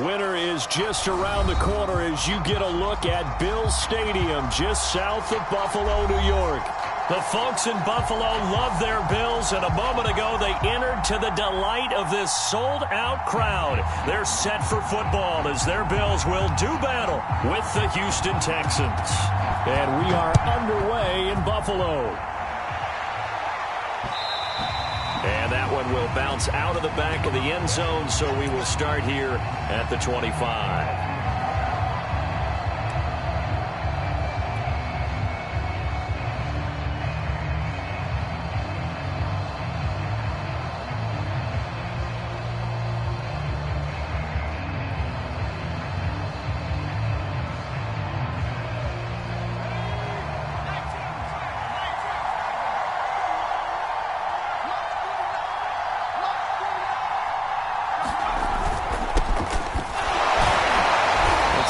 Winter is just around the corner as you get a look at Bills Stadium just south of Buffalo, New York. The folks in Buffalo love their Bills, and a moment ago they entered to the delight of this sold-out crowd. They're set for football as their Bills will do battle with the Houston Texans. And we are underway in Buffalo. And that one will bounce out of the back of the end zone, so we will start here at the 25.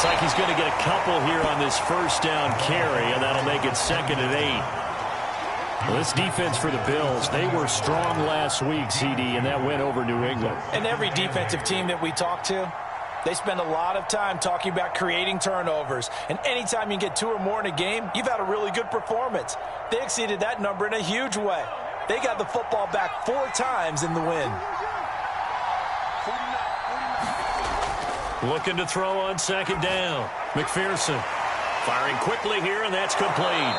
Like he's going to get a couple here on this first down carry, and that'll make it 2nd and 8. Well, this defense for the Bills, they were strong last week, CD, and that went over New England. And every defensive team that we talk to, they spend a lot of time talking about creating turnovers. And anytime you get 2 or more in a game, you've had a really good performance. They exceeded that number in a huge way. They got the football back 4 times in the win. Looking to throw on 2nd down. McPherson firing quickly here, and that's complete.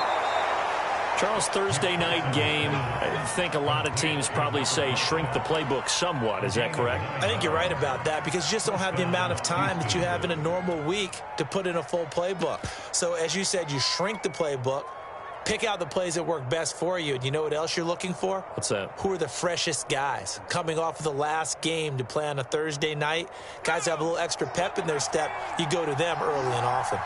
Charles, Thursday night game, I think a lot of teams probably say shrink the playbook somewhat. Is that correct? I think you're right about that because you just don't have the amount of time that you have in a normal week to put in a full playbook. So as you said, you shrink the playbook, pick out the plays that work best for you. And you know what else you're looking for? What's that? Who are the freshest guys coming off of the last game to play on a Thursday night? Guys have a little extra pep in their step. You go to them early and often.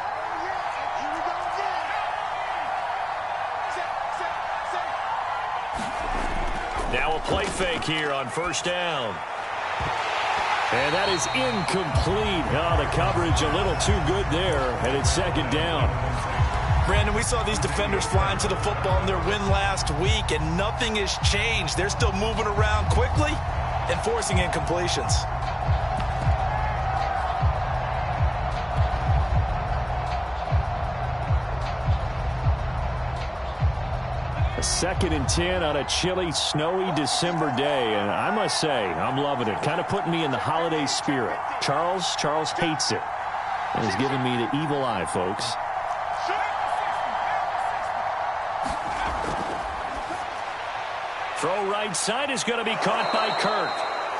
Now a play fake here on 1st down. And that is incomplete. Oh, the coverage a little too good there, and it's 2nd down. Brandon, we saw these defenders flying to the football in their win last week, and nothing has changed. They're still moving around quickly and forcing incompletions. A 2nd and 10 on a chilly, snowy December day, and I must say, I'm loving it. Kind of putting me in the holiday spirit. Charles hates it, and is giving me the evil eye, folks. Throw right side is going to be caught by Kirk.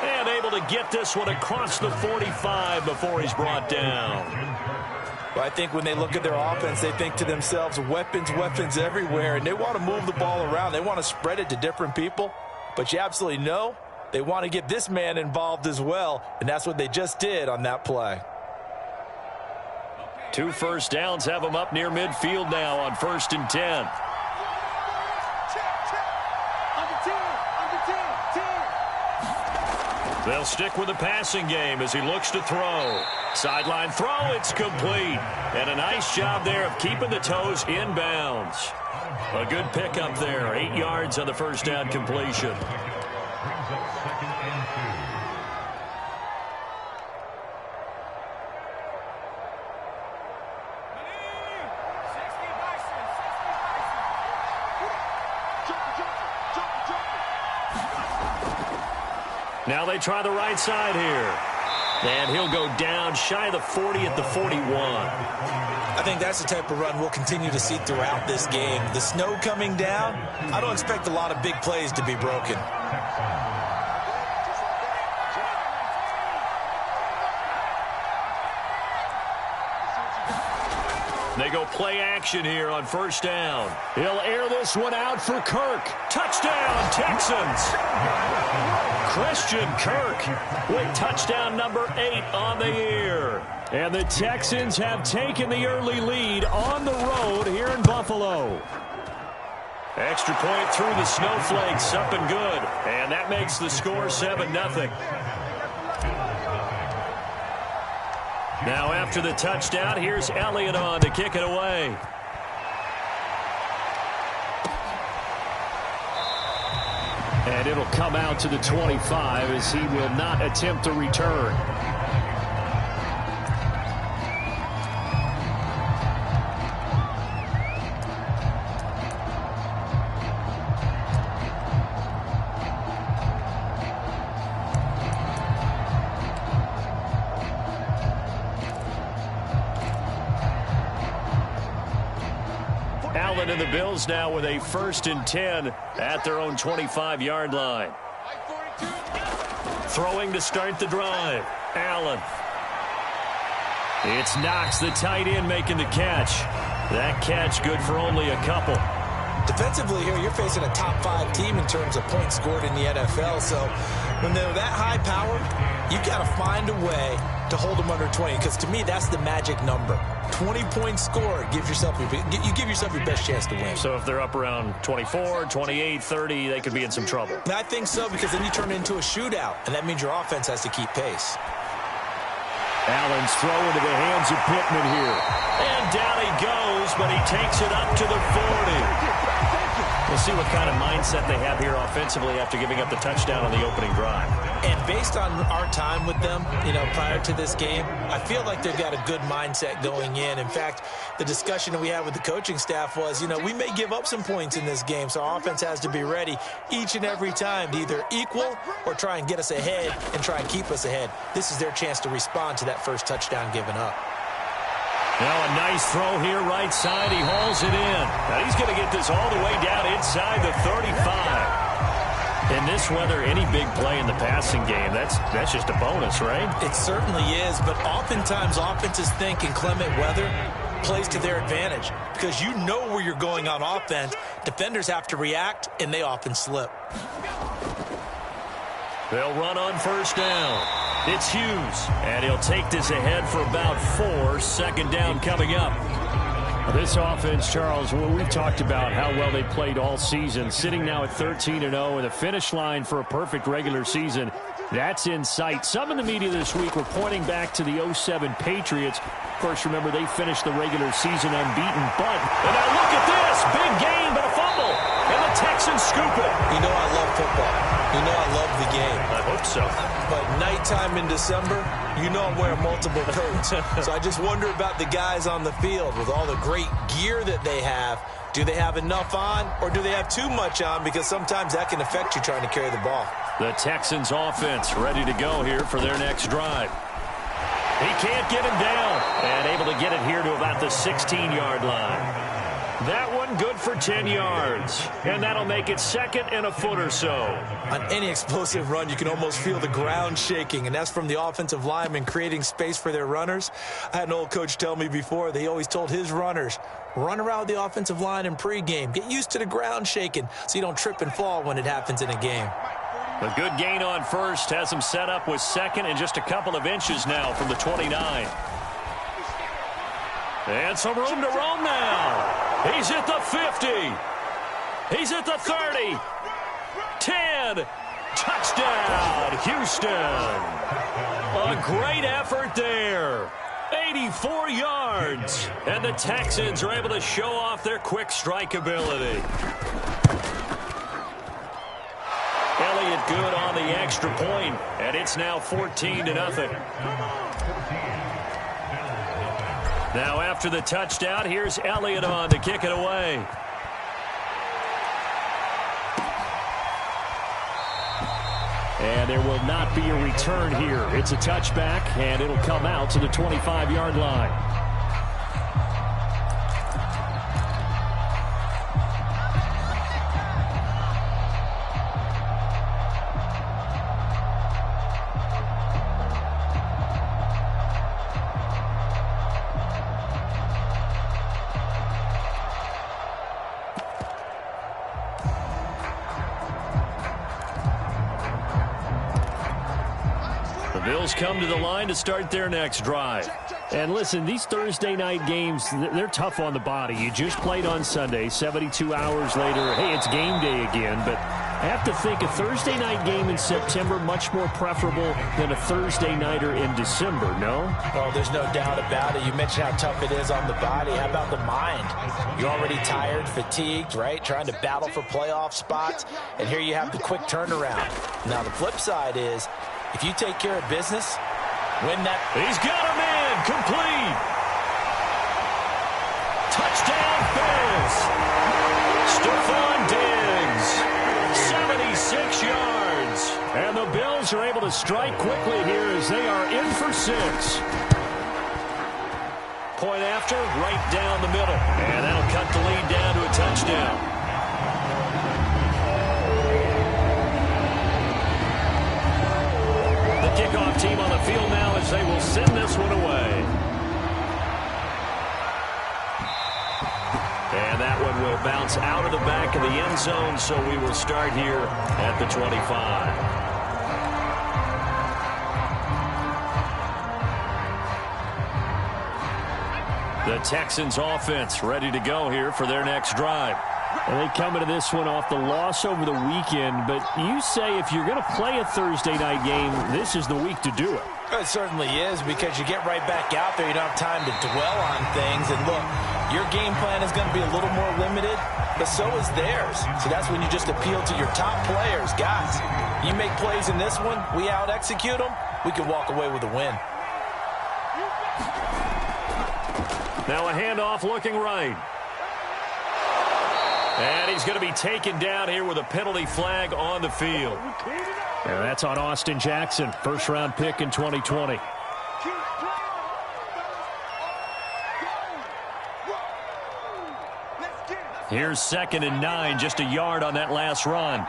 And able to get this one across the 45 before he's brought down. Well, I think when they look at their offense, they think to themselves, weapons everywhere, and they want to move the ball around. They want to spread it to different people. But you absolutely know they want to get this man involved as well, and that's what they just did on that play. 2 1st downs have them up near midfield now on 1st and 10. They'll stick with the passing game as he looks to throw. Sideline throw, it's complete. And a nice job there of keeping the toes in bounds. A good pickup there, 8 yards on the 1st down completion. Now they try the right side here. And he'll go down shy of the 40 at the 41. I think that's the type of run we'll continue to see throughout this game. The snow coming down, I don't expect a lot of big plays to be broken. They go play action here on 1st down. He'll air this one out for Kirk. Touchdown, Texans. Christian Kirk with touchdown number 8 on the year. And the Texans have taken the early lead on the road here in Buffalo. Extra point through the snowflakes, up and good. And that makes the score 7-0. Now after the touchdown, here's Elliott on to kick it away. And it'll come out to the 25 as he will not attempt to return. Allen and the Bills now with a 1st and 10 at their own 25-yard line. Throwing to start the drive. Allen. It's Knox, the tight end, making the catch. That catch good for only a couple. Defensively here, you're facing a top 5 team in terms of points scored in the NFL. So when they're that high powered, you got to find a way to hold them under 20. Because to me, that's the magic number. 20 points scored, you give yourself your best chance to win. So if they're up around 24, 28, 30, they could be in some trouble. And I think so, because then you turn it into a shootout, and that means your offense has to keep pace. Allen's throw into the hands of Pittman here. And down he goes, but he takes it up to the 40. We'll see what kind of mindset they have here offensively after giving up the touchdown on the opening drive. And based on our time with them, prior to this game, I feel like they've got a good mindset going in. In fact, the discussion that we had with the coaching staff was, we may give up some points in this game, so our offense has to be ready each and every time to either equal or try and get us ahead and try and keep us ahead. This is their chance to respond to that first touchdown given up. Now a nice throw here, right side. He hauls it in. Now he's going to get this all the way down inside the 35. In this weather, any big play in the passing game, that's just a bonus, right? It certainly is, but oftentimes offenses think inclement weather plays to their advantage because you know where you're going on offense. Defenders have to react, and they often slip. They'll run on 1st down. It's Hughes, and he'll take this ahead for about 4. 2nd down coming up. This offense, Charles, we've talked about how well they played all season, sitting now at 13-0 and a finish line for a perfect regular season. That's in sight. Some in the media this week were pointing back to the 07 Patriots. Of course, remember, they finished the regular season unbeaten, but... And now look at this! Big gain, but a fumble! And the Texans scoop it! I love football. I love the game. I hope so. But nighttime in December, I'm wearing multiple coats. So I just wonder about the guys on the field with all the great gear that they have. Do they have enough on, or do they have too much on? Because sometimes that can affect you trying to carry the ball. The Texans offense ready to go here for their next drive. He can't get him down, and able to get it here to about the 16-yard line. That one good for 10 yards, and that'll make it 2nd and a foot or so. On any explosive run, you can almost feel the ground shaking, and that's from the offensive linemen creating space for their runners. I had an old coach tell me before, he always told his runners, run around the offensive line in pregame. Get used to the ground shaking so you don't trip and fall when it happens in a game. A good gain on 1st has him set up with 2nd and just a couple of inches now from the 29. And some room to roam now. He's at the 50. He's at the 30. 10. Touchdown, Houston. A great effort there. 84 yards. And the Texans are able to show off their quick strike ability. Elliott good on the extra point, and it's now 14-0. Now after the touchdown, here's Elliott on to kick it away. And there will not be a return here. It's a touchback, and it'll come out to the 25-yard line. Bills come to the line to start their next drive. And listen, these Thursday night games, they're tough on the body. You just played on Sunday, 72 hours later. Hey, it's game day again. But I have to think a Thursday night game in September much more preferable than a Thursday nighter in December, no? Oh, there's no doubt about it. You mentioned how tough it is on the body. How about the mind? You're already tired, fatigued, right? Trying to battle for playoff spots. And here you have the quick turnaround. Now, the flip side is, if you take care of business, win that. He's got him in. Complete. Touchdown, Bills. Stephon Diggs. 76 yards. And the Bills are able to strike quickly here as they are in for 6. point after, right down the middle. And that'll cut the lead down to a touchdown. The kickoff team on the field now as they will send this one away. And that one will bounce out of the back of the end zone, so we will start here at the 25. The Texans offense ready to go here for their next drive. And they come into this one off the loss over the weekend, but you say if you're going to play a Thursday night game, this is the week to do it. It certainly is, because you get right back out there. You don't have time to dwell on things. And look, your game plan is going to be a little more limited, but so is theirs. So that's when you just appeal to your top players. Guys, you make plays in this one, we out-execute them, we can walk away with a win. Now a handoff looking right. And he's going to be taken down here with a penalty flag on the field. And that's on Austin Jackson, first-round pick in 2020. Here's 2nd and 9, just a yard on that last run.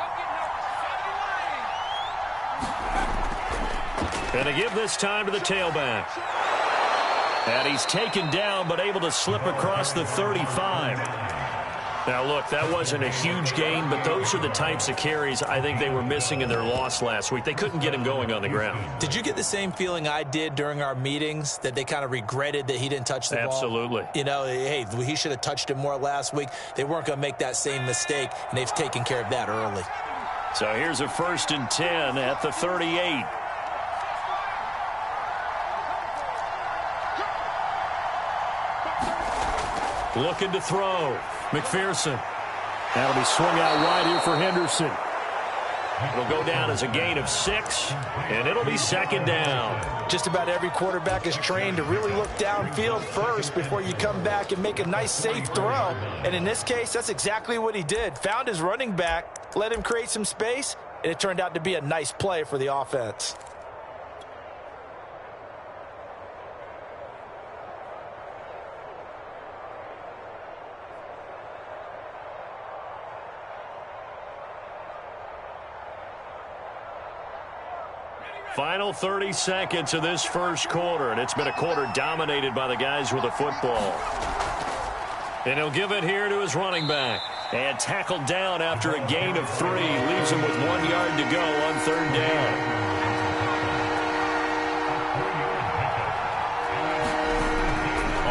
And to give this time to the tailback. And he's taken down, but able to slip across the 35. Now, look, that wasn't a huge gain, but those are the types of carries I think they were missing in their loss last week. They couldn't get him going on the ground. Did you get the same feeling I did during our meetings, that they kind of regretted that he didn't touch the ball? Absolutely. You know, hey, he should have touched it more last week. They weren't going to make that same mistake, and they've taken care of that early. So here's a 1st and 10 at the 38. Looking to throw. McPherson. That'll be swung out wide here for Henderson. It'll go down as a gain of 6, and it'll be 2nd down. Just about every quarterback is trained to really look downfield first before you come back and make a nice, safe throw. And in this case, that's exactly what he did. Found his running back, let him create some space, and it turned out to be a nice play for the offense. Final 30 seconds of this first quarter, and it's been a quarter dominated by the guys with the football. And he'll give it here to his running back. And tackled down after a gain of 3. Leaves him with 1 yard to go on 3rd down.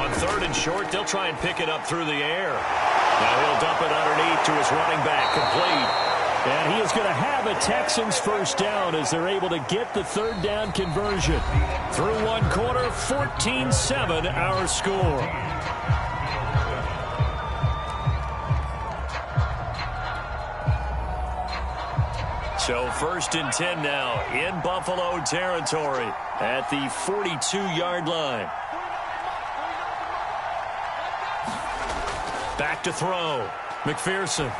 On 3rd and short, they'll try and pick it up through the air. Now he'll dump it underneath to his running back, complete. And he is going to have a Texans first down as they're able to get the 3rd down conversion. Through 1 quarter, 14-7 our score. So 1st and 10 now in Buffalo territory at the 42-yard line. Back to throw. McPherson.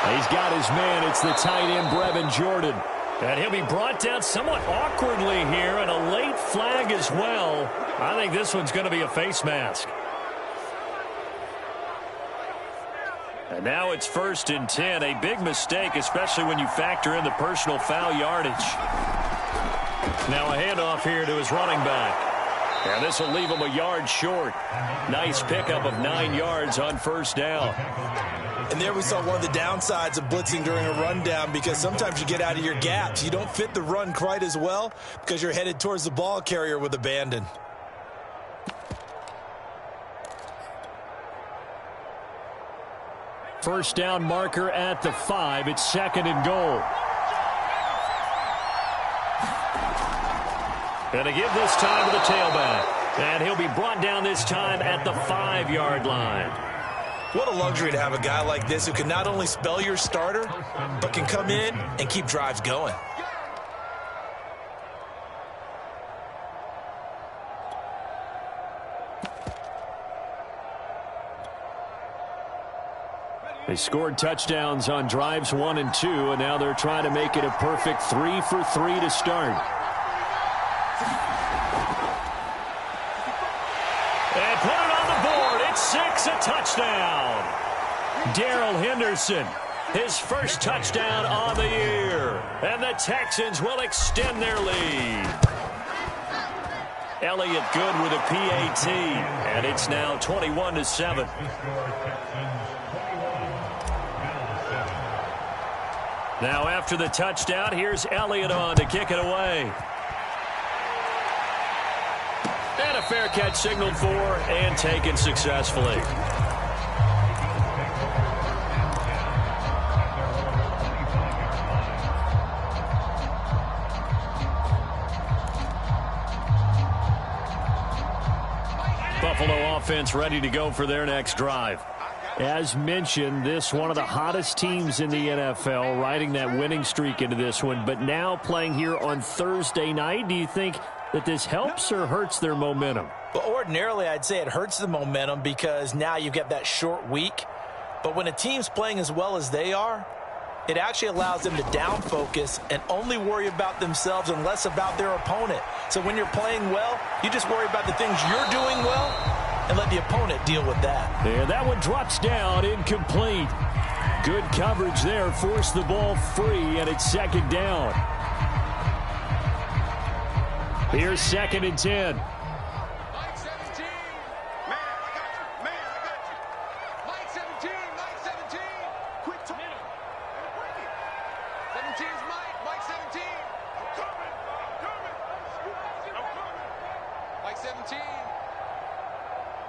He's got his man. It's the tight end, Brevin Jordan. And he'll be brought down somewhat awkwardly here, and a late flag as well. I think this one's going to be a face mask. And now it's 1st and 10. A big mistake, especially when you factor in the personal foul yardage. Now a handoff here to his running back. And this will leave him a yard short. Nice pickup of 9 yards on 1st down. And there we saw one of the downsides of blitzing during a rundown, because sometimes you get out of your gaps. You don't fit the run quite as well because you're headed towards the ball carrier with abandon. First down marker at the 5. It's 2nd and goal. And to give this time to the tailback. And he'll be brought down this time at the 5-yard line. What a luxury to have a guy like this who can not only spell your starter, but can come in and keep drives going. They scored touchdowns on drives 1 and 2, and now they're trying to make it a perfect 3 for 3 to start. makes a touchdown. Darrell Henderson, his first touchdown on the year. And the Texans will extend their lead. Elliott good with a PAT, and it's now 21-7. Now after the touchdown, here's Elliott on to kick it away. And a fair catch signaled for and taken successfully. Buffalo offense ready to go for their next drive. As mentioned, this one of the hottest teams in the NFL, riding that winning streak into this one, but now playing here on Thursday night. Do you think that this helps or hurts their momentum? Well, ordinarily, I'd say it hurts the momentum because now you get that short week. But when a team's playing as well as they are, it actually allows them to down focus and only worry about themselves and less about their opponent. So when you're playing well, you just worry about the things you're doing well and let the opponent deal with that. And that one drops down, incomplete. Good coverage there, forced the ball free, and it's second down. Here's 2nd and 10. Mike 17. Man, I got you. Man, I got you. Mike 17. Mike 17. Quick to middle. 17 is Mike. Mike 17. I'm coming. I'm coming. Mike 17.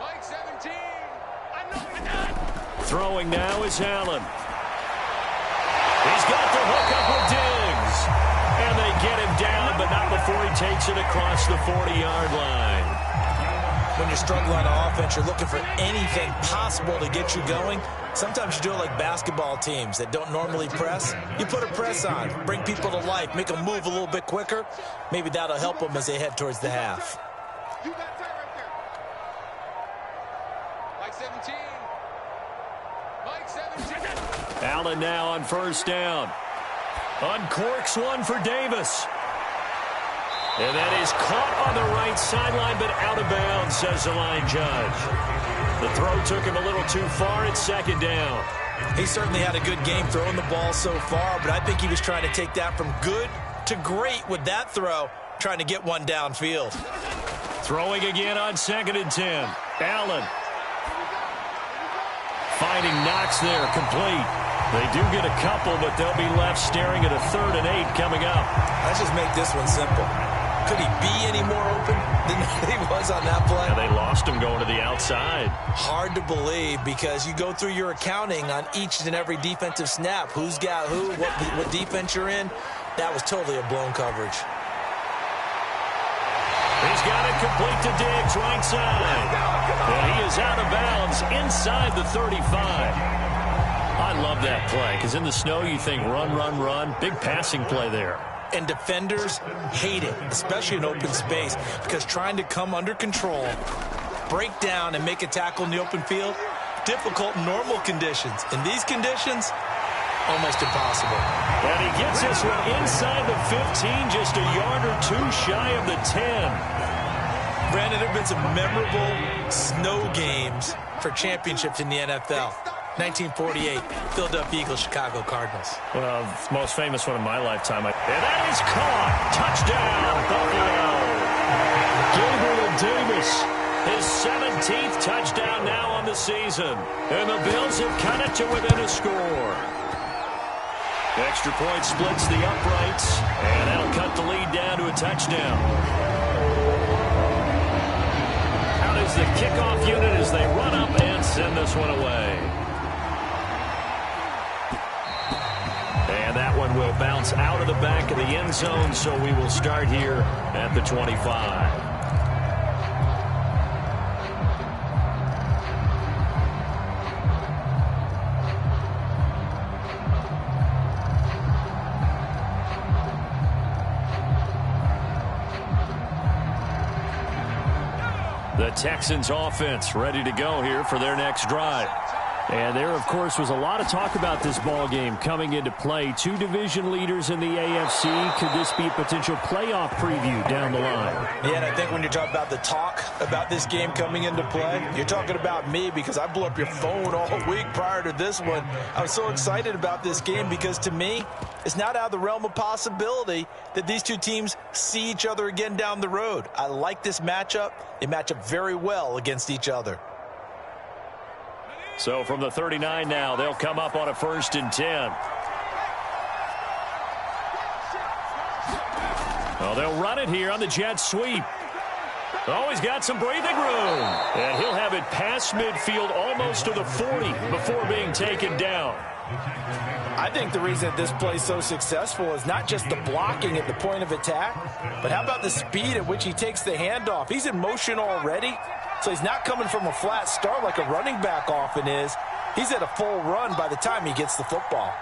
Mike 17. I know it. Throwing now is Allen. He's got the hook up with Diggs. And they get him down, but not before he takes it across the 40-yard line. When you're struggling on offense, you're looking for anything possible to get you going. Sometimes you do it like basketball teams that don't normally press. You put a press on, bring people to life, make them move a little bit quicker. Maybe that'll help them as they head towards the half. You got that right there. Mike 17. Mike 17. Allen now on first down. Uncorks one for Davis. And that is caught on the right sideline, but out of bounds, says the line judge. The throw took him a little too far. It's second down. He certainly had a good game throwing the ball so far, but I think he was trying to take that from good to great with that throw, trying to get one downfield. Throwing again on 2nd and 10. Allen. Finding Knox there, complete. They do get a couple, but they'll be left staring at a 3rd and 8 coming up. Let's just make this one simple. Could he be any more open than he was on that play? And they lost him going to the outside. Hard to believe because you go through your accounting on each and every defensive snap. Who's got who, what defense you're in. That was totally a blown coverage. He's got it complete to Diggs, right side. And he is out of bounds inside the 35. I love that play because in the snow you think run, run, run. Big passing play there. And defenders hate it, especially in open space, because trying to come under control, break down, and make a tackle in the open field, difficult in normal conditions. In these conditions, almost impossible. And he gets this one inside the 15, just a yard or two shy of the 10. Brandon, there have been some memorable snow games for championships in the NFL. 1948, Philadelphia Eagles, Chicago Cardinals. Well, the most famous one of my lifetime. And that is caught. Touchdown, Buffalo. Gabriel Davis, his 17th touchdown now on the season. And the Bills have cut it to within a score. Extra point splits the uprights, and that'll cut the lead down to a touchdown. Out is the kickoff unit as they run up and send this one away. And that one will bounce out of the back of the end zone, so we will start here at the 25. The Texans offense ready to go here for their next drive. And there, of course, was a lot of talk about this ball game coming into play. Two division leaders in the AFC. Could this be a potential playoff preview down the line? Yeah, and I think when you're talking about the talk about this game coming into play, you're talking about me because I blew up your phone all week prior to this one. I was so excited about this game because, to me, it's not out of the realm of possibility that these two teams see each other again down the road. I like this matchup. They match up very well against each other. So from the 39 now, they'll come up on a 1st and 10. Well, they'll run it here on the jet sweep. Oh, he's got some breathing room. And he'll have it past midfield almost to the 40 before being taken down. I think the reason that this play is so successful is not just the blocking at the point of attack, but how about the speed at which he takes the handoff? He's in motion already, so he's not coming from a flat start like a running back often is. He's at a full run by the time he gets the football.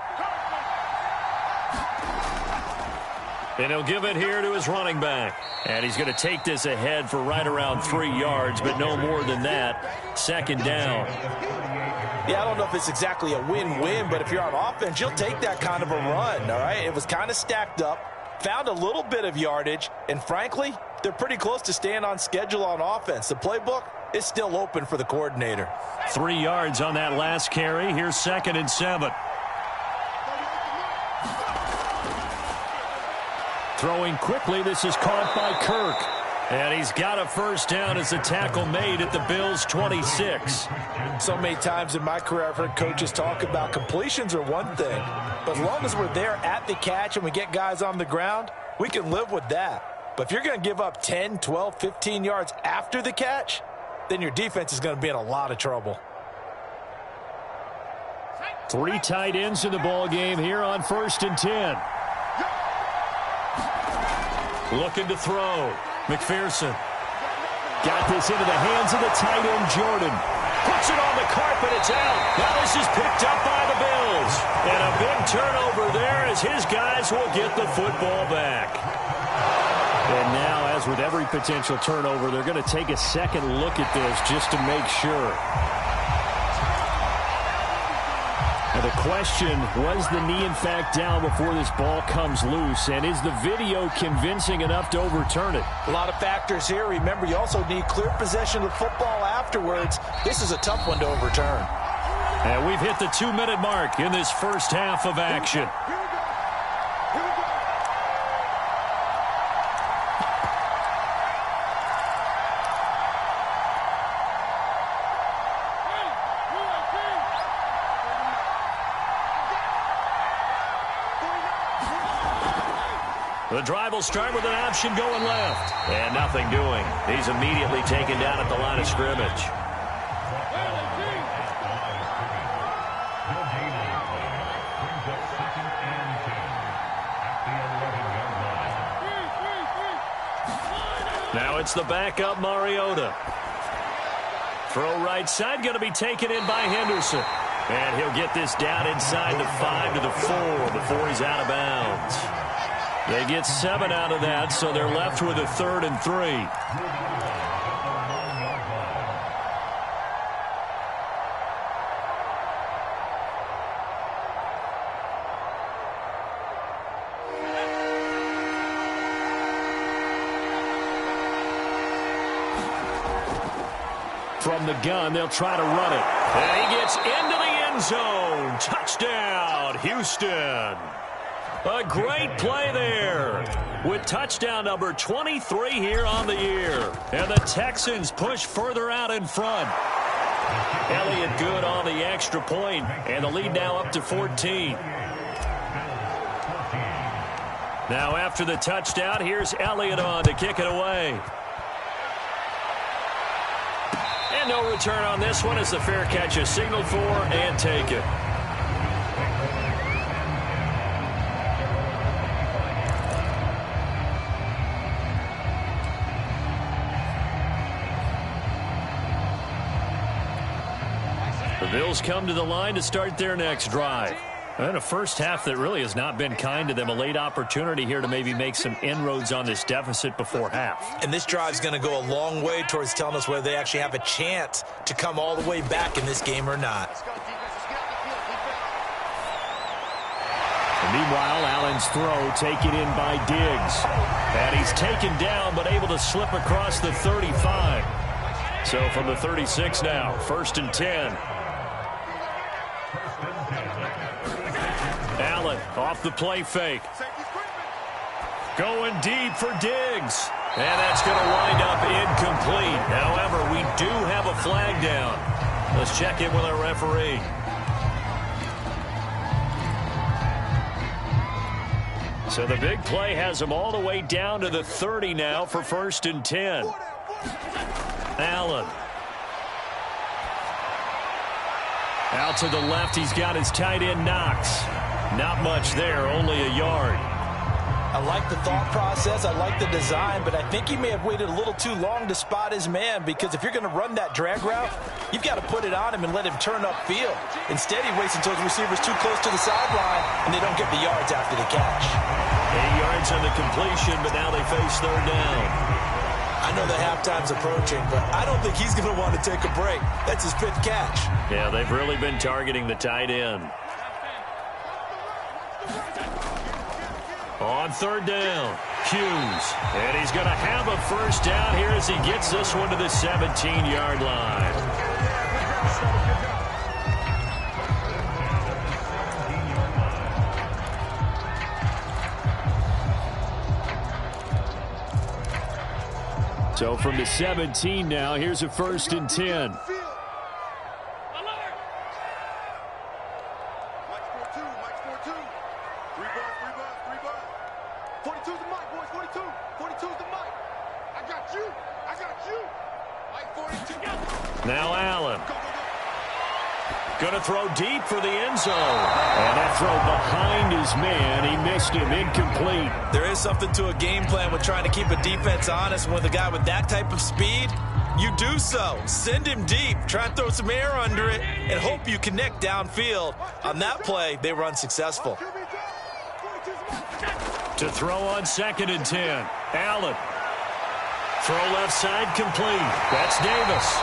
And he'll give it here to his running back. And he's going to take this ahead for right around 3 yards, but no more than that. 2nd down. Yeah, I don't know if it's exactly a win-win, but if you're on offense, you'll take that kind of a run, all right? It was kind of stacked up, found a little bit of yardage, and frankly, they're pretty close to staying on schedule on offense. The playbook is still open for the coordinator. 3 yards on that last carry. Here's 2nd and 7. Throwing quickly, this is caught by Kirk. And he's got a 1st down as the tackle made at the Bills' 26. So many times in my career I've heard coaches talk about completions are one thing, but as long as we're there at the catch and we get guys on the ground, we can live with that. But if you're going to give up 10, 12, 15 yards after the catch, then your defense is going to be in a lot of trouble. 3 tight ends in the ball game here on 1st and 10. Looking to throw. McPherson got this into the hands of the tight end, Jordan. Puts it on the carpet. It's out. Now this is picked up by the Bills. And a big turnover there as his guys will get the football back. And now, as with every potential turnover, they're going to take a second look at this just to make sure. Now the question, was the knee in fact down before this ball comes loose? And is the video convincing enough to overturn it? A lot of factors here. Remember, you also need clear possession of the football afterwards. This is a tough one to overturn. And we've hit the 2-minute mark in this first half of action. The drive will start with an option going left. And nothing doing. He's immediately taken down at the line of scrimmage. Now it's the backup Mariota. Throw right side, going to be taken in by Henderson. And he'll get this down inside the 5 to the 4 before he's out of bounds. They get 7 out of that, so they're left with a 3rd and 3. From the gun, they'll try to run it. And he gets into the end zone. Touchdown, Houston. A great play there with touchdown number 23 here on the year. And the Texans push further out in front. Elliott good on the extra point, and the lead now up to 14. Now after the touchdown, here's Elliott on to kick it away. And no return on this one as the fair catch is signaled for and taken. The Bills come to the line to start their next drive. And a first half that really has not been kind to them. A late opportunity here to maybe make some inroads on this deficit before half. And this drive's going to go a long way towards telling us whether they actually have a chance to come all the way back in this game or not. Meanwhile, Allen's throw taken in by Diggs. And he's taken down but able to slip across the 35. So from the 36 now, 1st and 10. Allen off the play fake. Going deep for Diggs. And that's going to wind up incomplete. However, we do have a flag down. Let's check in with our referee. So the big play has him all the way down to the 30 now for 1st and 10. Allen. Out to the left, he's got his tight end Knox. Not much there, only a yard. I like the thought process. I like the design, but I think he may have waited a little too long to spot his man, because if you're going to run that drag route, you've got to put it on him and let him turn upfield. Instead, he waits until his receiver's too close to the sideline, and they don't get the yards after the catch. 8 yards on the completion, but now they face 3rd down. I know the halftime's approaching, but I don't think he's going to want to take a break. That's his 5th catch. Yeah, they've really been targeting the tight end. On 3rd down, Hughes. And he's going to have a 1st down here as he gets this one to the 17-yard line. So from the 17 now, here's a 1st and 10. Now Allen. Going to throw deep for the end zone. And that throw behind his man. He missed him. Incomplete. There is something to a game plan with trying to keep a defense honest. With a guy with that type of speed, you do so. Send him deep. Try and throw some air under it and hope you connect downfield. On that play, they were unsuccessful. To throw on 2nd and 10. Allen. Throw left side complete. That's Davis.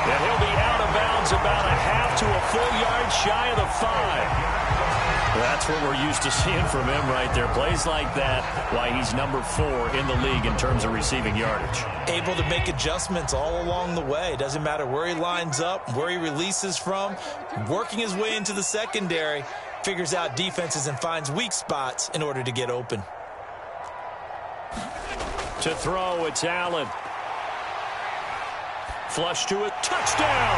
And he'll be out of bounds about a half to a full yard shy of the 5. That's what we're used to seeing from him right there. Plays like that, why he's number 4 in the league in terms of receiving yardage. Able to make adjustments all along the way. Doesn't matter where he lines up, where he releases from. Working his way into the secondary, figures out defenses and finds weak spots in order to get open. To throw, it's Allen. Flush to it, touchdown!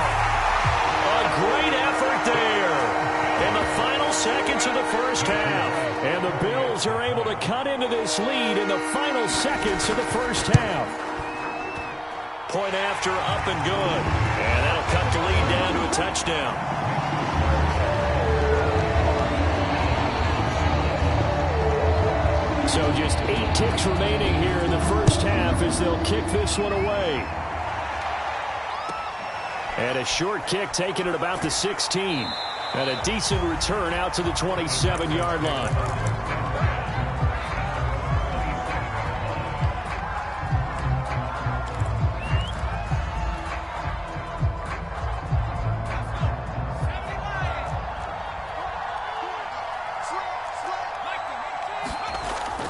A great effort there in the final seconds of the 1st half. And the Bills are able to cut into this lead in the final seconds of the 1st half. Point after, up and good. And that'll cut the lead down to a touchdown. So just 8 ticks remaining here in the 1st half as they'll kick this one away. And a short kick taken at about the 16. And a decent return out to the 27-yard line.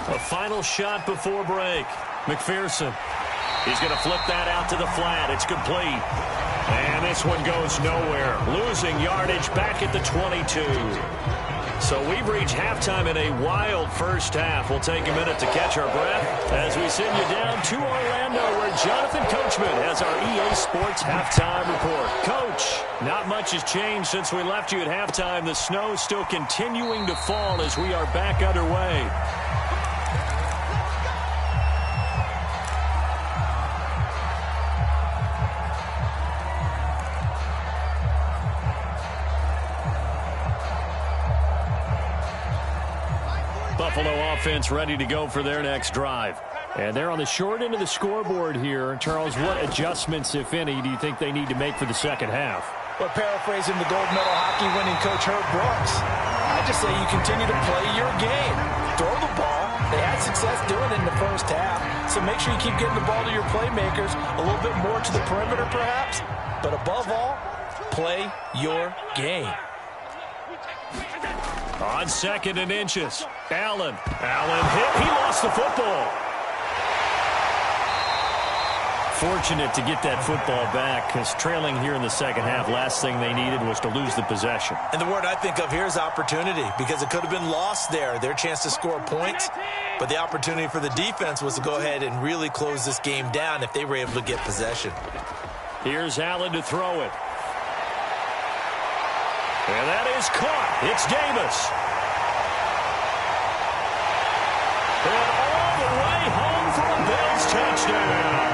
A final shot before break. McPherson. He's going to flip that out to the flat. It's complete. And this one goes nowhere. Losing yardage back at the 22. So we've reached halftime in a wild 1st half. We'll take a minute to catch our breath as we send you down to Orlando, where Jonathan Coachman has our EA Sports halftime report. Coach, not much has changed since we left you at halftime. The snow still continuing to fall as we are back underway. Buffalo offense ready to go for their next drive. And they're on the short end of the scoreboard here. Charles, what adjustments, if any, do you think they need to make for the 2nd half? Well, paraphrasing the gold medal hockey winning coach Herb Brooks, I just say you continue to play your game. Throw the ball. They had success doing it in the 1st half, so make sure you keep getting the ball to your playmakers, a little bit more to the perimeter perhaps, but above all, play your game. On 2nd and inches. Allen hit. He lost the football. Fortunate to get that football back, because trailing here in the second half, last thing they needed was to lose the possession. And the word I think of here is opportunity, because it could have been lost there. Their chance to score points, but the opportunity for the defense was to go ahead and really close this game down if they were able to get possession. Here's Allen to throw it. And that is caught. It's Davis. And all the way home for a Bills touchdown.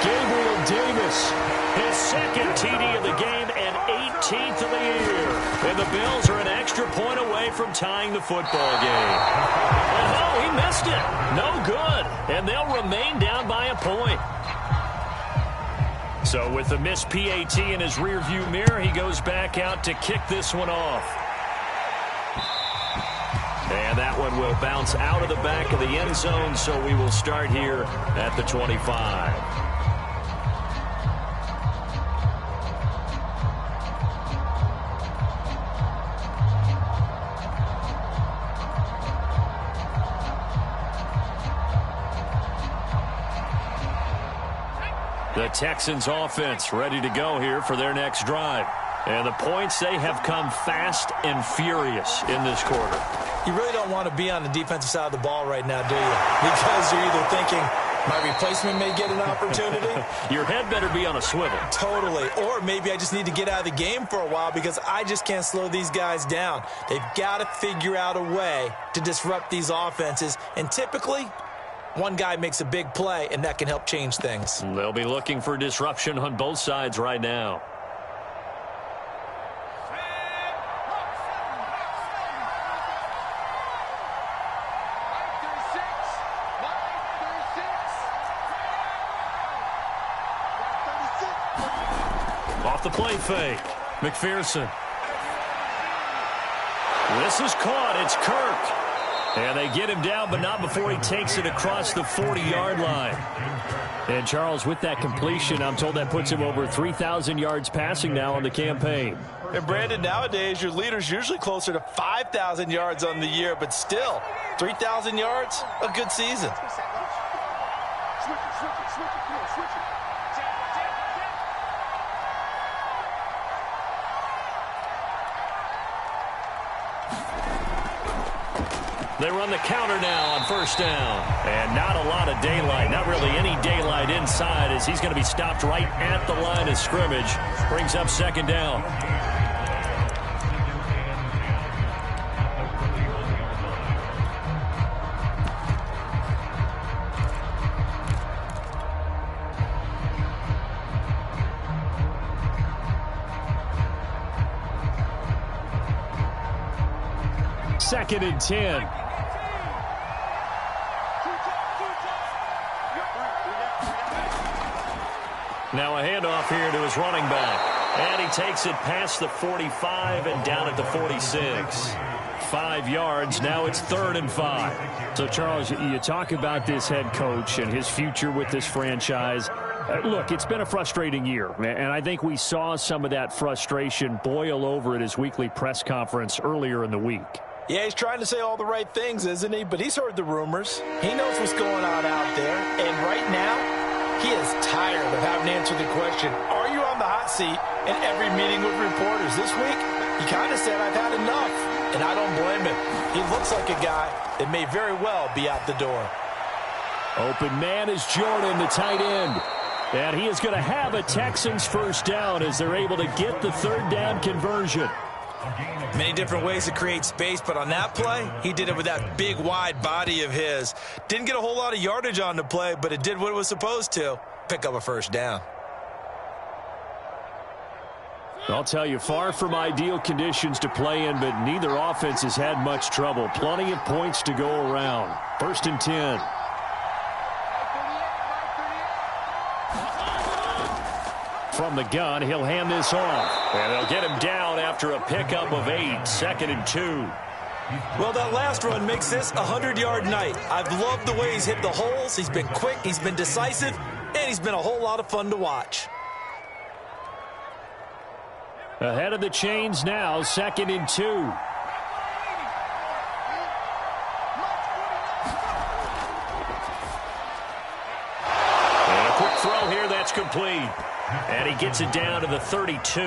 Gabriel Davis, his 2nd TD of the game and 18th of the year. And the Bills are an extra point away from tying the football game. And oh, he missed it. No good. And they'll remain down by a point. So with the missed PAT in his rearview mirror, he goes back out to kick this one off. And that one will bounce out of the back of the end zone, so we will start here at the 25. The Texans offense ready to go here for their next drive. And the points, they have come fast and furious in this quarter. You really don't want to be on the defensive side of the ball right now, do you? Because you're either thinking, my replacement may get an opportunity. Your head better be on a swivel. Totally. Or maybe I just need to get out of the game for a while because I just can't slow these guys down. They've got to figure out a way to disrupt these offenses. And typically, one guy makes a big play, and that can help change things. They'll be looking for disruption on both sides right now. Off the play fake. McPherson. This is caught. It's Kirk. And they get him down, but not before he takes it across the 40-yard line. And, Charles, with that completion, I'm told that puts him over 3,000 yards passing now on the campaign. And, Brandon, nowadays your leader's usually closer to 5,000 yards on the year, but still, 3,000 yards, a good season. They run the counter now on first down. And not a lot of daylight, not really any daylight inside, as he's going to be stopped right at the line of scrimmage. Brings up 2nd down. Second and 10. Now a handoff here to his running back. And he takes it past the 45 and down at the 46. 5 yards. Now it's 3rd and 5. So, Charles, you talk about this head coach and his future with this franchise. Look, it's been a frustrating year, and I think we saw some of that frustration boil over at his weekly press conference earlier in the week. Yeah, he's trying to say all the right things, isn't he? But he's heard the rumors. He knows what's going on out there. And right now, he is tired of having to answer the question, are you on the hot seat in every meeting with reporters? This week, he kind of said, I've had enough. And I don't blame him. He looks like a guy that may very well be out the door. Open man is Jordan, the tight end. And he is going to have a Texans first down as they're able to get the 3rd down conversion. Many different ways to create space, but on that play, he did it with that big, wide body of his. Didn't get a whole lot of yardage on the play, but it did what it was supposed to, pick up a first down. I'll tell you, far from ideal conditions to play in, but neither offense has had much trouble. Plenty of points to go around. 1st and 10. From the gun, he'll hand this off. And they'll get him down after a pickup of 8. 2nd and 2. Well, that last run makes this a 100-yard night. I've loved the way he's hit the holes. He's been quick, he's been decisive, and he's been a whole lot of fun to watch. Ahead of the chains now, 2nd and 2. throw here, that's complete. And he gets it down to the 32.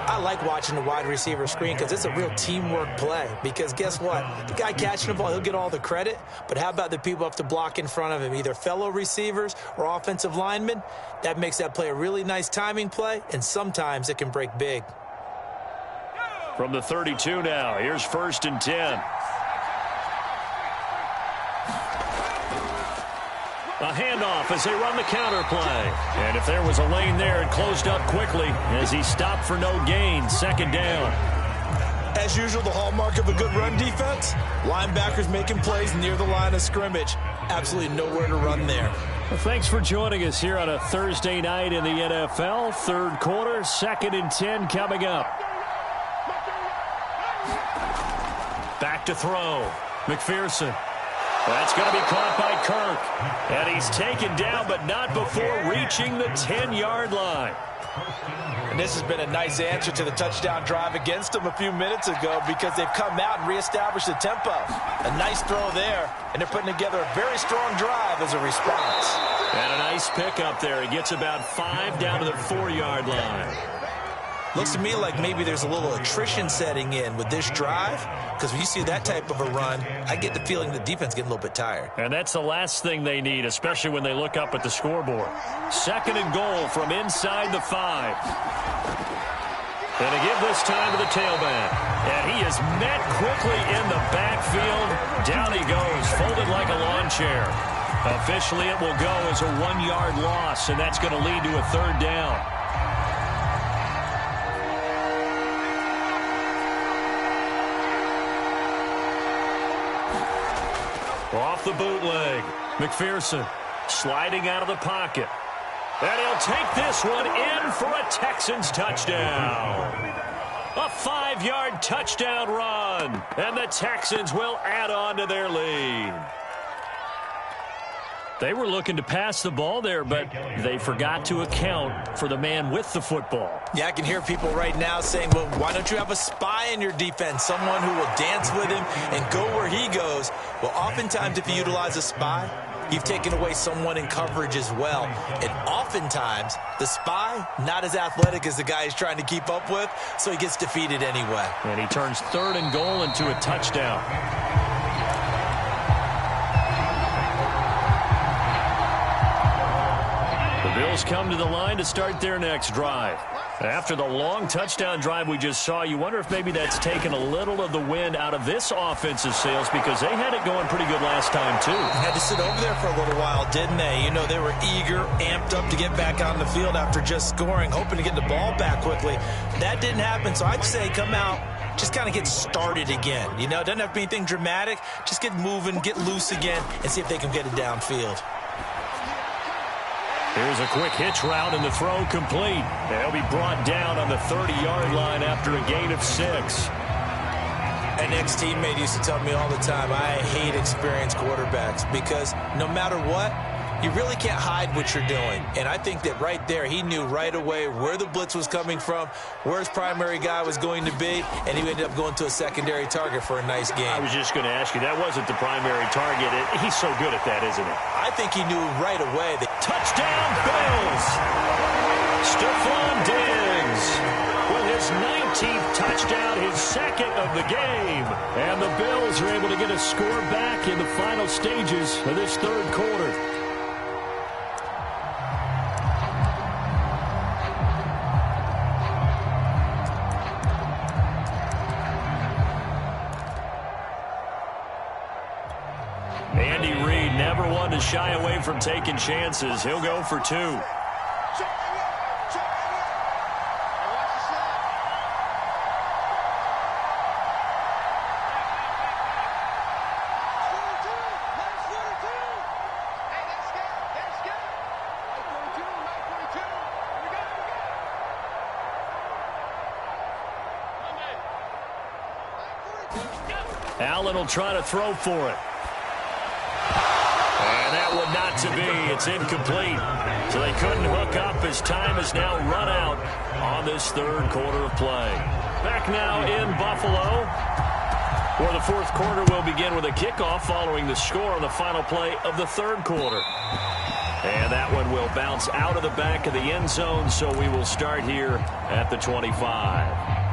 I like watching the wide receiver screen because it's a real teamwork play. Because guess what? The guy catching the ball, he'll get all the credit. But how about the people up to block in front of him, either fellow receivers or offensive linemen? That makes that play a really nice timing play, and sometimes it can break big. From the 32 now, here's 1st and 10. A handoff as they run the counter play. And if there was a lane there, it closed up quickly as he stopped for no gain. 2nd down. As usual, the hallmark of a good run defense, linebackers making plays near the line of scrimmage. Absolutely nowhere to run there. Well, thanks for joining us here on a Thursday night in the NFL. 3rd quarter, 2nd and 10 coming up. Back to throw. McPherson. That's going to be caught by Kirk. And he's taken down, but not before reaching the 10-yard line. And this has been a nice answer to the touchdown drive against them a few minutes ago because they've come out and reestablished the tempo. A nice throw there, and they're putting together a very strong drive as a response. And a nice pick up there. He gets about 5 down to the 4-yard line. Looks to me like maybe there's a little attrition setting in with this drive, because when you see that type of a run, I get the feeling the defense getting a little bit tired. And that's the last thing they need, especially when they look up at the scoreboard. 2nd and goal from inside the 5. And to give this time to the tailback. And he is met quickly in the backfield. Down he goes, folded like a lawn chair. Officially, it will go as a 1-yard loss, and that's going to lead to a 3rd down. Off the bootleg, McPherson sliding out of the pocket. And he'll take this one in for a Texans touchdown. A 5-yard touchdown run. And the Texans will add on to their lead. They were looking to pass the ball there, but they forgot to account for the man with the football. Yeah, I can hear people right now saying, well, why don't you have a spy in your defense, someone who will dance with him and go where he goes? Well, oftentimes if you utilize a spy, you've taken away someone in coverage as well. And oftentimes, the spy, not as athletic as the guy he's trying to keep up with, so he gets defeated anyway. And he turns 3rd and goal into a touchdown. The Bills come to the line to start their next drive. After the long touchdown drive we just saw, you wonder if maybe that's taken a little of the wind out of this offensive sails because they had it going pretty good last time, too. Had to sit over there for a little while, didn't they? You know, they were eager, amped up to get back on the field after just scoring, hoping to get the ball back quickly. That didn't happen, so I'd say come out, just kind of get started again. You know, it doesn't have to be anything dramatic. Just get moving, get loose again, and see if they can get it downfield. Here's a quick hitch route and the throw complete. They'll be brought down on the 30-yard line after a gain of 6. An ex-teammate used to tell me all the time, I hate experienced quarterbacks because no matter what, you really can't hide what you're doing. And I think that right there, he knew right away where the blitz was coming from, where his primary guy was going to be, and he ended up going to a secondary target for a nice game. I was just going to ask you, that wasn't the primary target. He's so good at that, isn't he? I think he knew right away. Touchdown, Bills! Stephon Diggs with his 19th touchdown, his 2nd of the game. And the Bills are able to get a score back in the final stages of this 3rd quarter. Andy Reid never one to shy away from taking chances. He'll go for 2. Allen will try to throw for it. And that one not to be. It's incomplete. So they couldn't hook up as time has now run out on this 3rd quarter of play. Back now in Buffalo, where the 4th quarter will begin with a kickoff following the score on the final play of the 3rd quarter. And that one will bounce out of the back of the end zone, so we will start here at the 25.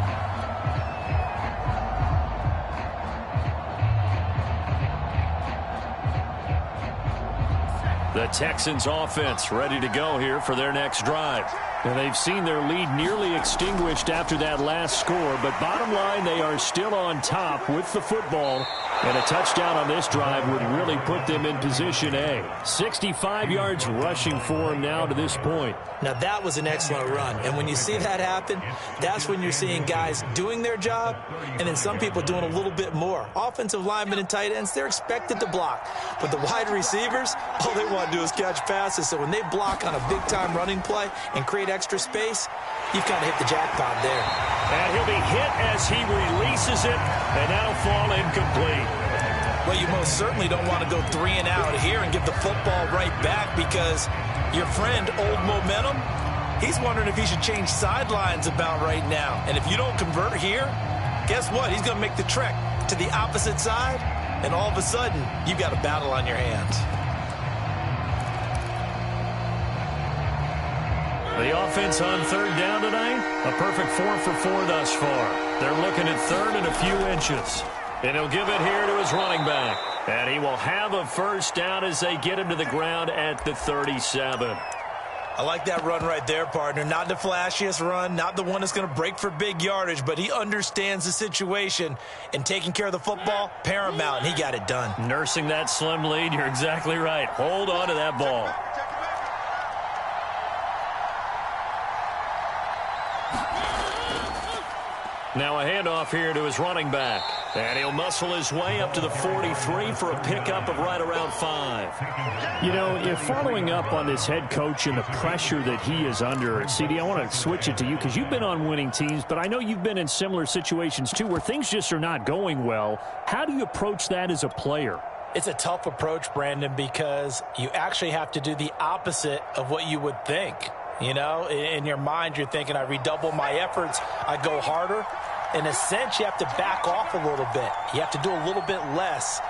The Texans offense ready to go here for their next drive. And they've seen their lead nearly extinguished after that last score, but bottom line, they are still on top with the football. And a touchdown on this drive would really put them in position A. 65 yards rushing for them now to this point. Now, that was an excellent run. And when you see that happen, that's when you're seeing guys doing their job and then some people doing a little bit more. Offensive linemen and tight ends, they're expected to block. But the wide receivers, all they want to do is catch passes. So when they block on a big-time running play and create extra space, you've kind of hit the jackpot there. And he'll be hit as he releases it, and that'll fall incomplete. Well, you most certainly don't want to go 3 and out here and give the football right back because your friend, Old Momentum, he's wondering if he should change sidelines about right now. And if you don't convert here, guess what? He's going to make the trek to the opposite side, and all of a sudden, you've got a battle on your hands. The offense on third down tonight, a perfect 4 for 4 thus far. They're looking at third and a few inches. And he'll give it here to his running back. And he will have a first down as they get him to the ground at the 37. I like that run right there, partner. Not the flashiest run, not the one that's going to break for big yardage, but he understands the situation, and taking care of the football, paramount, and he got it done. Nursing that slim lead, you're exactly right. Hold on to that ball. Now a handoff here to his running back. And he'll muscle his way up to the 43 for a pickup of right around 5. You know, if following up on this head coach and the pressure that he is under, CD, I want to switch it to you because you've been on winning teams, but I know you've been in similar situations too where things just are not going well. How do you approach that as a player? It's a tough approach, Brandon, because you actually have to do the opposite of what you would think. You know, in your mind, you're thinking, I redouble my efforts, I go harder. In a sense, you have to back off a little bit. You have to do a little bit less.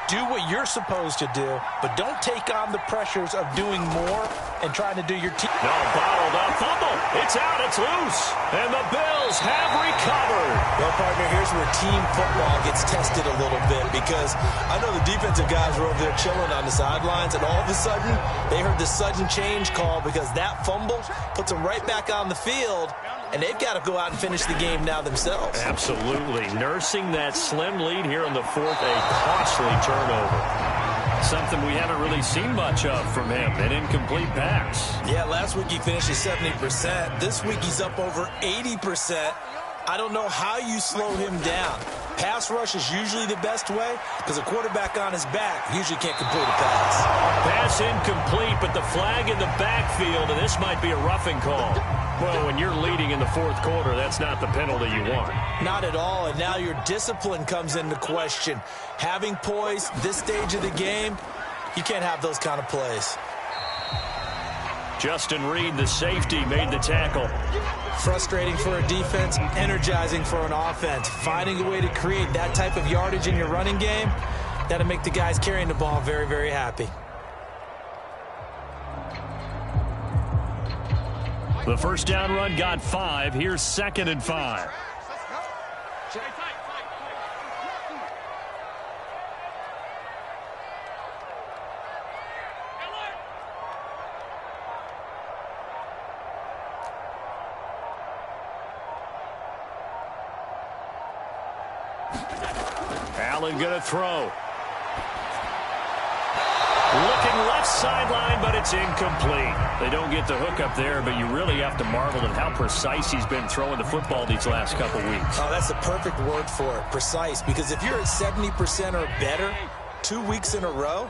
Do what you're supposed to do, but don't take on the pressures of doing more and trying to do your team. No, bottled up, fumble. It's out, it's loose. And the Bills have recovered. Well, partner, here's where team football gets tested a little bit because I know the defensive guys were over there chilling on the sidelines, and all of a sudden, they heard the sudden change call because that fumble puts them right back on the field. And they've got to go out and finish the game now themselves. Absolutely. Nursing that slim lead here in the fourth, a costly turnover. Something we haven't really seen much of from him, an incomplete pass. Yeah, last week he finished at 70%. This week he's up over 80%. I don't know how you slow him down. Pass rush is usually the best way because a quarterback on his back usually can't complete a pass. Pass incomplete, but the flag in the backfield, and this might be a roughing call. Well, when you're leading in the fourth quarter, that's not the penalty you want. Not at all, and now your discipline comes into question. Having poise this stage of the game, you can't have those kind of plays. Justin Reed, the safety, made the tackle. Frustrating for a defense, energizing for an offense. Finding a way to create that type of yardage in your running game, that'll make the guys carrying the ball very, very happy. The first down run got 5. Here's 2nd and 5. Allen going to throw. Looking left sideline, but it's incomplete. They don't get the hook up there, but you really have to marvel at how precise he's been throwing the football these last couple weeks. Oh, that's the perfect word for it, precise, because if you're at 70% or better 2 weeks in a row,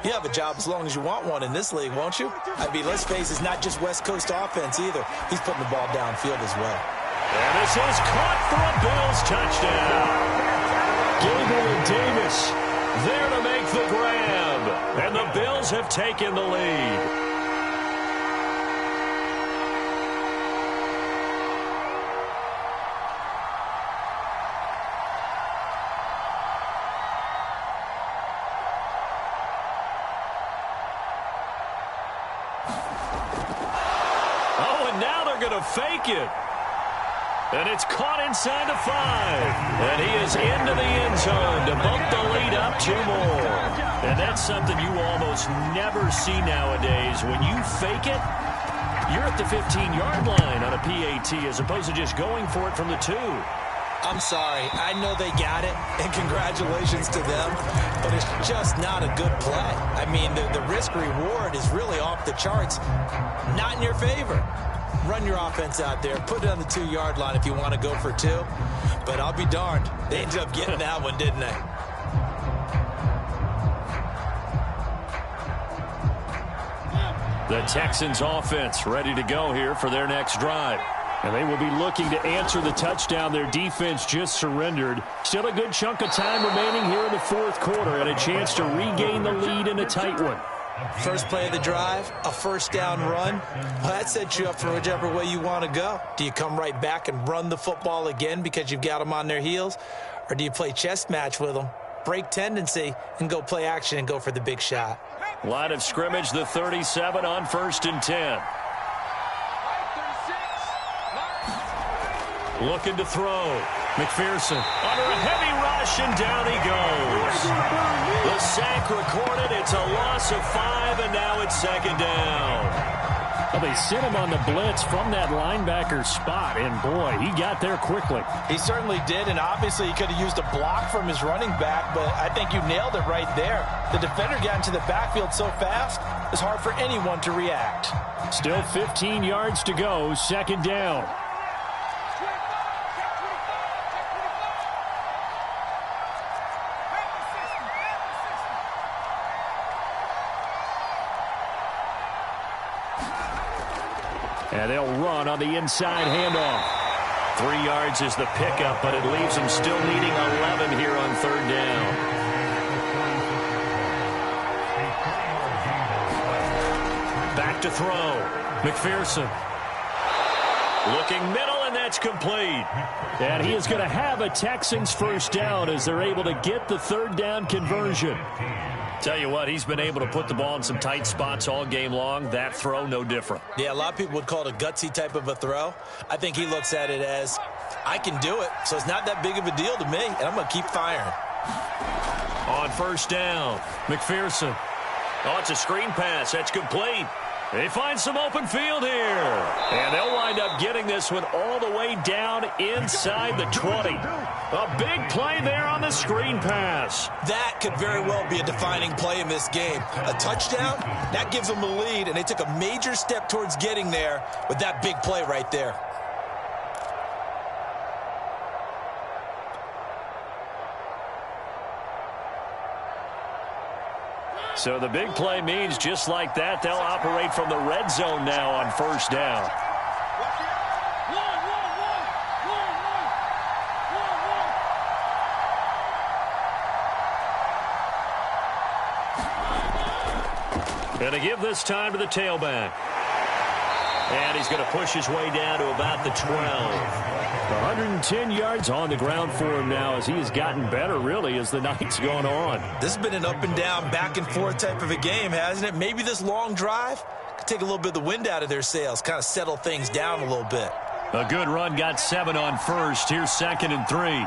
you have a job as long as you want one in this league, won't you? I mean, let's face it, it's not just West Coast offense either. He's putting the ball downfield as well. And this is caught for a Bills touchdown. Gabriel Davis there to make the grab. And the Bills have taken the lead. going to fake it. And it's caught inside the 5. And he is into the end zone to bump the lead up 2 more. And that's something you almost never see nowadays. When you fake it, you're at the 15-yard line on a PAT as opposed to just going for it from the 2. I'm sorry. I know they got it, and congratulations to them, but it's just not a good play. I mean, the risk-reward is really off the charts, not in your favor. Run your offense out there. Put it on the 2-yard line if you want to go for 2. But I'll be darned. They ended up getting that one, didn't they? The Texans offense ready to go here for their next drive. And they will be looking to answer the touchdown their defense just surrendered. Still a good chunk of time remaining here in the 4th quarter and a chance to regain the lead in a tight one. First play of the drive, a first down run. Well, that sets you up for whichever way you want to go. Do you come right back and run the football again because you've got them on their heels? Or do you play chess match with them, break tendency, and go play action and go for the big shot? Line of scrimmage, the 37 on 1st and 10. Looking to throw. McPherson under a heavy rush, and down he goes. The sack recorded. It's a loss of 5, and now it's 2nd down. Well, they sent him on the blitz from that linebacker spot, and boy, he got there quickly. He certainly did, and obviously he could have used a block from his running back, but I think you nailed it right there. The defender got into the backfield so fast, it's hard for anyone to react. Still 15 yards to go, 2nd down. And they'll run on the inside handoff. 3 yards is the pickup, but it leaves them still needing 11 here on 3rd down. Back to throw. McPherson. Looking middle, and that's complete. And he is going to have a Texans first down as they're able to get the 3rd down conversion. Tell you what, he's been able to put the ball in some tight spots all game long. That throw, no different. Yeah, a lot of people would call it a gutsy type of a throw. I think he looks at it as, I can do it, so it's not that big of a deal to me, and I'm going to keep firing. On 1st down, McPherson. Oh, it's a screen pass. That's complete. They find some open field here. And they'll wind up getting this one all the way down inside the 20. A big play there on the screen pass. That could very well be a defining play in this game. A touchdown, that gives them the lead, and they took a major step towards getting there with that big play right there. So the big play means just like that, they'll operate from the red zone now on 1st down. Going to give this time to the tailback. And he's going to push his way down to about the 12. 110 yards on the ground for him now as he has gotten better, really, as the night's gone on. This has been an up-and-down, back-and-forth type of a game, hasn't it? Maybe this long drive could take a little bit of the wind out of their sails, kind of settle things down a little bit. A good run, got 7 on 1st. Here's 2nd and 3.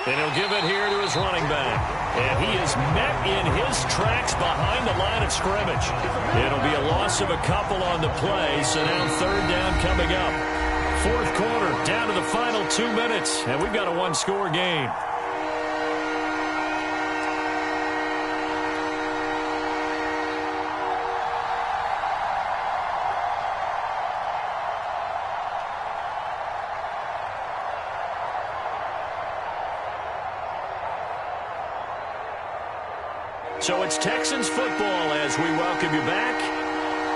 And he'll give it here to his running back. And he is met in his tracks behind the line of scrimmage. It'll be a loss of a couple on the play, so now 3rd down coming up. 4th quarter, down to the final 2 minutes, and we've got a 1-score game. So it's Texans football as we welcome you back.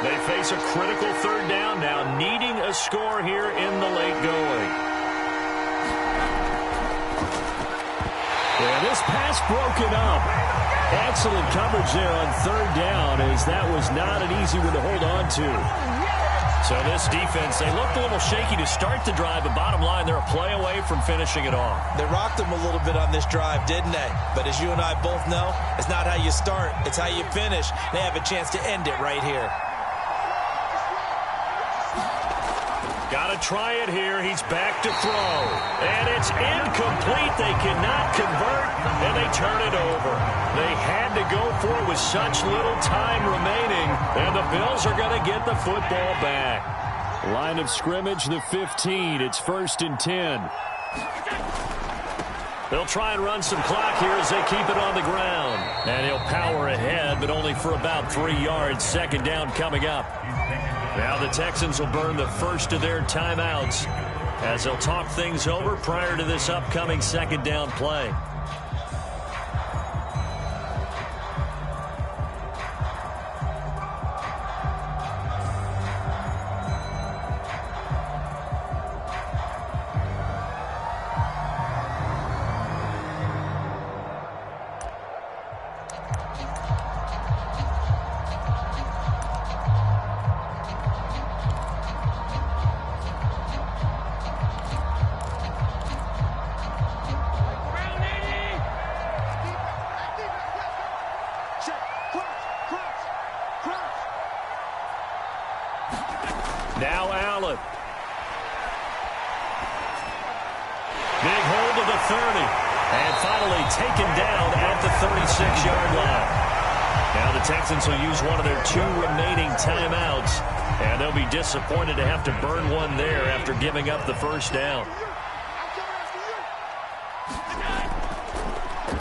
They face a critical 3rd down now, needing a score here in the late going. Yeah, this pass broken up. Excellent coverage there on 3rd down as that was not an easy one to hold on to. So this defense, they looked a little shaky to start the drive, but bottom line, they're a play away from finishing it off. They rocked them a little bit on this drive, didn't they? But as you and I both know, it's not how you start, it's how you finish. They have a chance to end it right here. Got to try it here. He's back to throw. And it's incomplete. They cannot convert, and they turn it over. They had to go for it with such little time remaining, and the Bills are going to get the football back. Line of scrimmage, the 15. It's 1st and 10. They'll try and run some clock here as they keep it on the ground. And he'll power ahead, but only for about 3 yards. 2nd down coming up. Now the Texans will burn the first of their timeouts as they'll talk things over prior to this upcoming 2nd down play. Now Allen. Big hold of the 30. And finally taken down at the 36-yard line. Now the Texans will use one of their 2 remaining timeouts. And they'll be disappointed to have to burn one there after giving up the first down.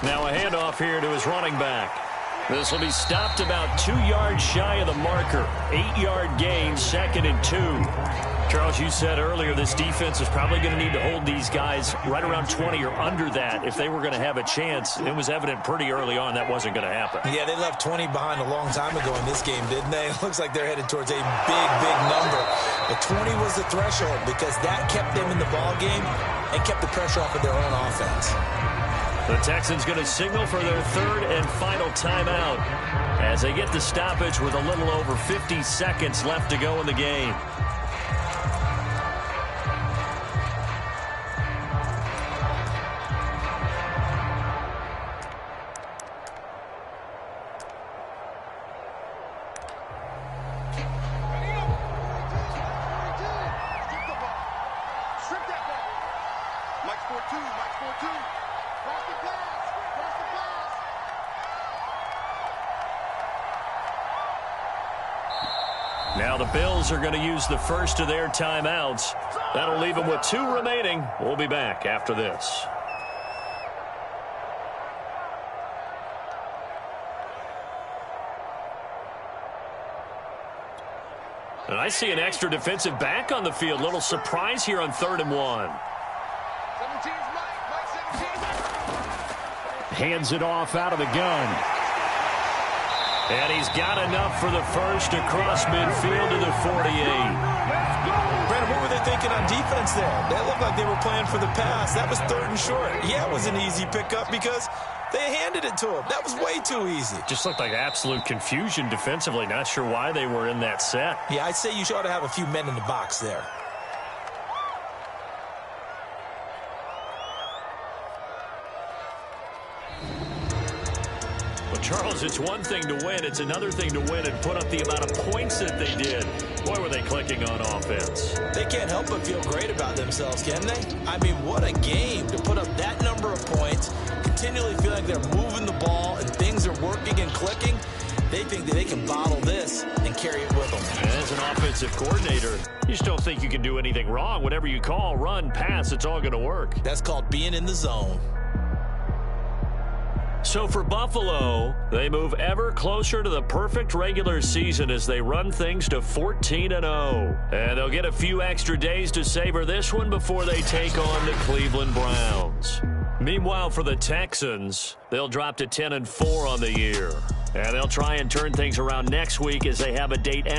Now a handoff here to his running back. This will be stopped about 2 yards shy of the marker. 8-yard gain, 2nd and 2. Charles, you said earlier this defense is probably going to need to hold these guys right around 20 or under that if they were going to have a chance. It was evident pretty early on that wasn't going to happen. Yeah, they left 20 behind a long time ago in this game, didn't they? It looks like they're headed towards a big, big number. But 20 was the threshold because that kept them in the ball game and kept the pressure off of their own offense. The Texans going to signal for their 3rd and final timeout as they get the stoppage with a little over 50 seconds left to go in the game. Now the Bills are going to use the first of their timeouts. That'll leave them with 2 remaining. We'll be back after this. And I see an extra defensive back on the field. Little surprise here on 3rd and 1. Hands it off out of the gun. And he's got enough for the first across midfield to the 48. Brandon, what were they thinking on defense there? That looked like they were playing for the pass. That was 3rd and short. Yeah, it was an easy pickup because they handed it to him. That was way too easy. Just looked like absolute confusion defensively. Not sure why they were in that set. Yeah, I'd say you ought to have a few men in the box there. Charles, it's one thing to win. It's another thing to win and put up the amount of points that they did. Boy, were they clicking on offense. They can't help but feel great about themselves, can they? I mean, what a game to put up that number of points, continually feel like they're moving the ball and things are working and clicking. They think that they can bottle this and carry it with them. As an offensive coordinator, you just don't think you can do anything wrong. Whatever you call, run, pass, it's all going to work. That's called being in the zone. So for Buffalo, they move ever closer to the perfect regular season as they run things to 14-0. And they'll get a few extra days to savor this one before they take on the Cleveland Browns. Meanwhile, for the Texans, they'll drop to 10-4 on the year. And they'll try and turn things around next week as they have a date